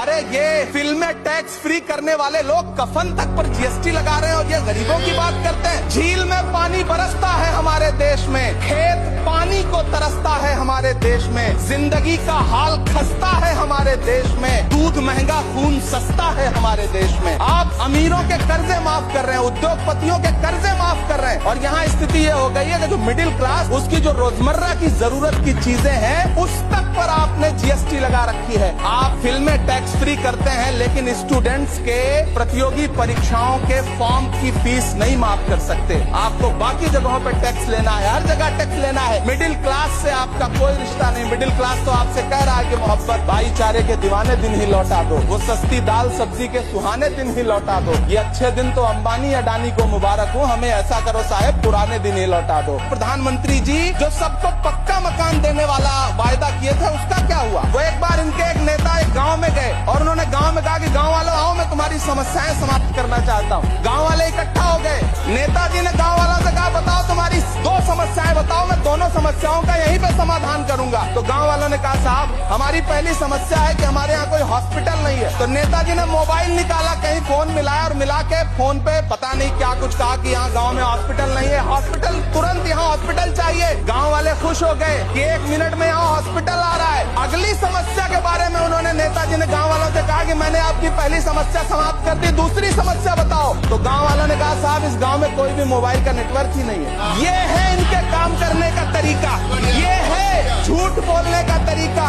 अरे ये फिल्में टैक्स फ्री करने वाले लोग कफन तक पर जीएसटी लगा रहे हैं और ये गरीबों की बात करते हैं। झील में पानी बरसता है हमारे देश में, खेत पानी को तरसता है हमारे देश में, जिंदगी का हाल खस्ता है हमारे देश में, दूध महंगा खून सस्ता है हमारे देश में। आप अमीरों के कर्जे माफ कर रहे हैं, उद्योगपतियों के कर्जे माफ कर रहे हैं और यहाँ स्थिति ये हो गई है कि जो मिडिल क्लास उसकी जो रोजमर्रा की जरूरत की चीजें हैं उस तक पर आपने जीएसटी लगा रखी है। आप फिल्में टैक्स फ्री करते हैं लेकिन स्टूडेंट्स के प्रतियोगी परीक्षाओं के फॉर्म की फीस नहीं माफ कर सकते। आपको बाकी जगहों पर टैक्स लेना है, हर जगह टैक्स लेना है। मिडिल क्लास से आपका कोई रिश्ता नहीं। मिडिल क्लास तो आपसे कह रहा है कि मोहब्बत भाईचारे के दीवाने दिन ही लौटा दो, वो सस्ती दाल सब्जी के सुहाने दिन ही लौटा दो। ये अच्छे दिन तो अंबानी अडानी को मुबारक हो, हमें ऐसा करो साहब पुराने दिन ही लौटा दो। प्रधानमंत्री जी जो सबको पक्का मकान देने वाला वायदा किए थे उसका क्या हुआ? वो एक बार इनके एक नेता एक गाँव में गए और उन्होंने गांव में कहा कि गांव वालों आओ मैं तुम्हारी समस्याएं समाप्त करना चाहता हूं। गांव वाले इकट्ठा हो गए। नेताजी ने गांव वालों से कहा बताओ तुम्हारी दो समस्याएं बताओ, मैं दोनों समस्याओं का यहीं पे समाधान करूंगा। तो गांव वालों ने कहा साहब हमारी पहली समस्या है कि हमारे यहाँ कोई हॉस्पिटल नहीं है। तो नेताजी ने मोबाइल निकाला, कहीं फोन मिलाया और मिला के फोन पे पता नहीं क्या कुछ कहा कि यहाँ गाँव में हॉस्पिटल नहीं है, हॉस्पिटल तुरंत यहाँ हॉस्पिटल चाहिए। गाँव वाले खुश हो गए कि 1 मिनट में यहाँ हॉस्पिटल आ रहा है। अगली समस्या के बारे में उन्होंने नेताजी ने गाँव वालों से कहा कि मैंने आपकी पहली समस्या समाप्त कर दी, दूसरी समस्या बताओ। तो गांव वालों ने कहा साहब इस गांव में कोई भी मोबाइल का नेटवर्क ही नहीं है। ये है इनके काम करने का तरीका, ये है झूठ बोलने का तरीका।